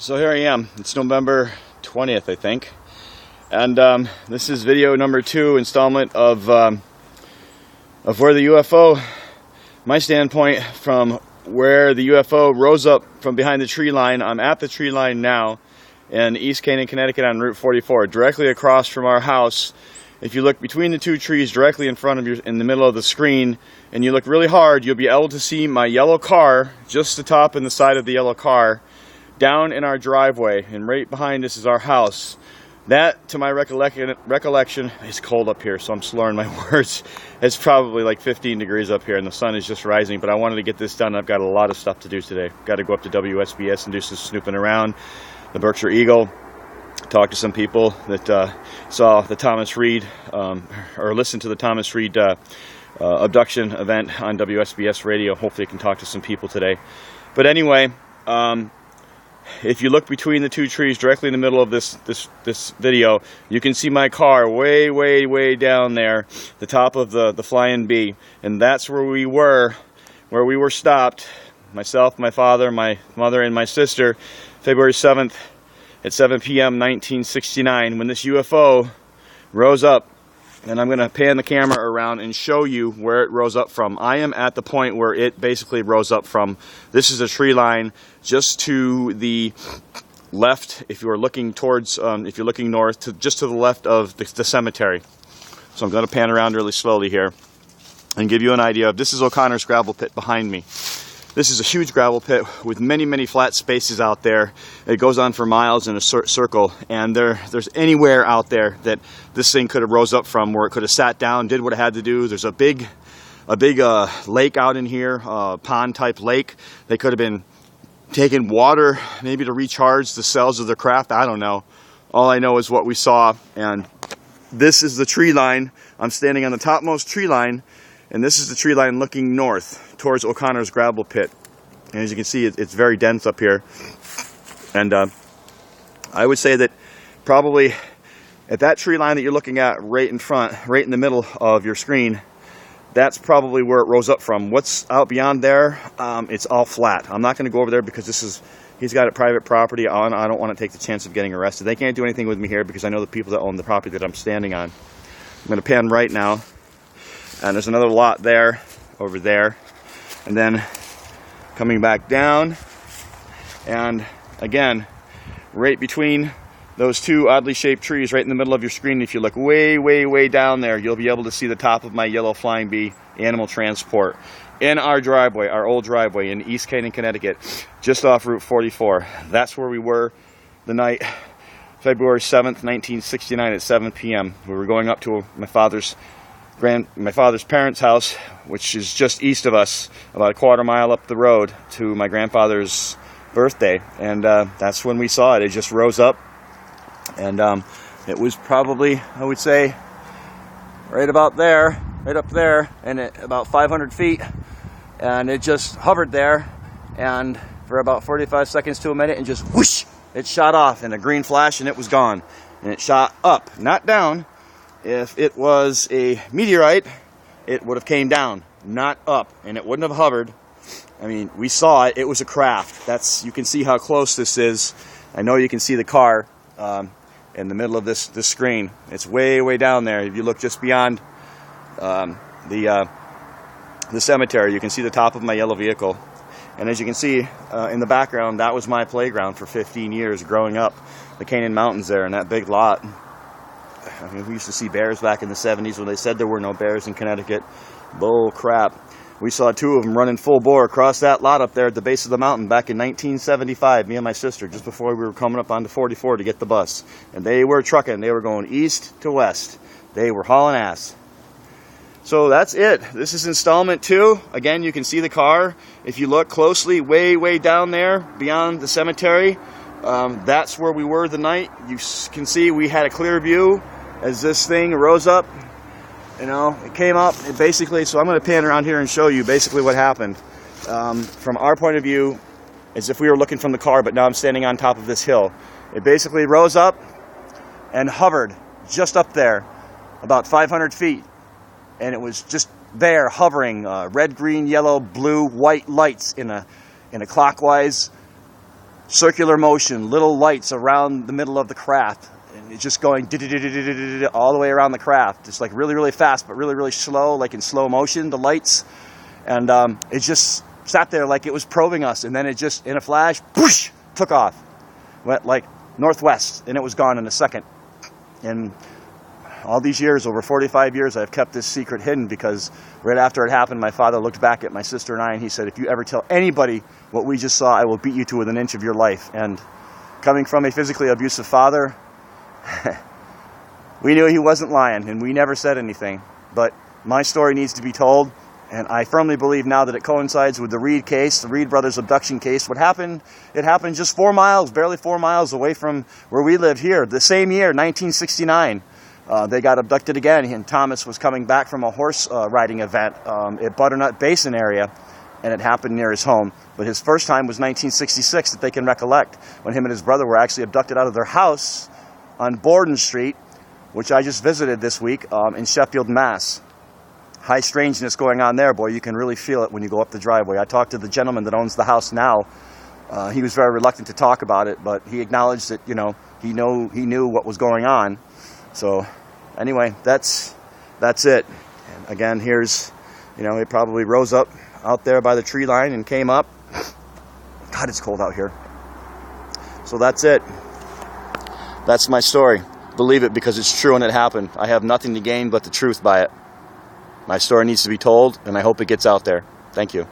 So here I am. It's November 20th, I think, and this is video number 2 installment of where the UFO, my standpoint from where the UFO rose up from behind the tree line. I'm at the tree line now in East Canaan, Connecticut on Route 44, directly across from our house. If you look between the two trees directly in front of you, in the middle of the screen, and you look really hard, you'll be able to see my yellow car, just the top and the side of the yellow car, down in our driveway, and right behind us is our house. That, to my recollection, it's cold up here, so I'm slurring my words. It's probably like 15 degrees up here, and the sun is just rising, but I wanted to get this done. I've got a lot of stuff to do today. Got to go up to WSBS and do some snooping around, the Berkshire Eagle, talk to some people that saw the Thomas Reed, or listened to the Thomas Reed abduction event on WSBS radio. Hopefully I can talk to some people today. But anyway, if you look between the two trees directly in the middle of this video, you can see my car way down there, the top of the Flying B, and that's where we were stopped, myself, my father, my mother, and my sister, February 7th at 7 p.m. 1969, when this UFO rose up. And I'm going to pan the camera around and show you where it rose up from. I am at the point where it basically rose up from. This is a tree line just to the left, if you are looking towards, if you're looking north, just to the left of the cemetery. So I'm going to pan around really slowly here and give you an idea of, this is O'Connor's gravel pit behind me. This is a huge gravel pit with many flat spaces out there. It goes on for miles in a circle, and there's anywhere out there that this thing could have rose up from, where it could have sat down, did what it had to do. There's a big lake out in here, pond-type lake. They could have been taking water, maybe to recharge the cells of their craft. I don't know. All I know is what we saw, and this is the tree line. I'm standing on the topmost tree line, and this is the tree line looking north towards O'Connor's gravel pit. And as you can see, it's very dense up here. And I would say that probably at that tree line that you're looking at right in front, right in the middle of your screen, that's probably where it rose up from. What's out beyond there, it's all flat. I'm not going to go over there because he's got a private property on. I don't want to take the chance of getting arrested. They can't do anything with me here because I know the people that own the property that I'm standing on. I'm going to pan right now. And there's another lot there, over there, and then coming back down, and again, right between those two oddly shaped trees, right in the middle of your screen, if you look way down there, you'll be able to see the top of my yellow Flying B animal transport in our driveway, our old driveway in East Canaan, Connecticut, just off Route 44. That's where we were the night, February 7th, 1969 at 7 p.m. We were going up to my father's parents' house, which is just east of us, about a quarter mile up the road, to my grandfather's birthday. And that's when we saw it. It just rose up, and it was probably, I would say, right about there, right up there, and at about 500 feet, and it just hovered there, and for about 45 seconds to a minute, and just whoosh, it shot off in a green flash, and it was gone. And it shot up, not down. If it was a meteorite, it would have came down, not up, and it wouldn't have hovered. I mean, we saw it. It was a craft. You can see how close this is. I know you can see the car in the middle of this screen. It's way down there. If you look just beyond the cemetery, you can see the top of my yellow vehicle. And as you can see in the background, that was my playground for 15 years growing up. The Canaan Mountains there in that big lot. I mean, we used to see bears back in the 70s when they said there were no bears in Connecticut. Bull crap. We saw 2 of them running full bore across that lot up there at the base of the mountain back in 1975, me and my sister, just before we were coming up onto 44 to get the bus. And they were trucking. They were going east to west. They were hauling ass. So that's it. This is installment 2. Again, you can see the car. If you look closely, way down there beyond the cemetery, that's where we were the night. You can see we had a clear view as this thing rose up. You know, it came up, it basically, so I'm going to pan around here and show you basically what happened. From our point of view, as if we were looking from the car, but now I'm standing on top of this hill. It basically rose up and hovered just up there, about 500 feet. And it was just there, hovering, red, green, yellow, blue, white lights in a clockwise circular motion, little lights around the middle of the craft, and it's just going all the way around the craft. It's like really, really fast, but really, really slow, like in slow motion, the lights. And it just sat there like it was probing us, and then it just, in a flash, whoosh, took off. Went like northwest, and it was gone in a second. And all these years, over 45 years, I've kept this secret hidden, because right after it happened, my father looked back at my sister and I, and he said, if you ever tell anybody what we just saw, I will beat you to within an inch of your life. And coming from a physically abusive father, we knew he wasn't lying, and we never said anything. But my story needs to be told, and I firmly believe now that it coincides with the Reed case, the Reed brothers abduction case. What happened? It happened just 4 miles, barely 4 miles away from where we live here. The same year, 1969, they got abducted again, and Thomas was coming back from a horse riding event at Butternut Basin area, and it happened near his home. But his first time was 1966 that they can recollect, when him and his brother were actually abducted out of their house on Borden Street, which I just visited this week, in Sheffield, Mass. High strangeness going on there, boy. You can really feel it when you go up the driveway. I talked to the gentleman that owns the house now. He was very reluctant to talk about it, but he acknowledged that, he knew what was going on. So anyway, that's it. And again, here's, it probably rose up out there by the tree line and came up. God, it's cold out here. So that's it. That's my story. Believe it, because it's true and it happened. I have nothing to gain but the truth by it. My story needs to be told, and I hope it gets out there. Thank you.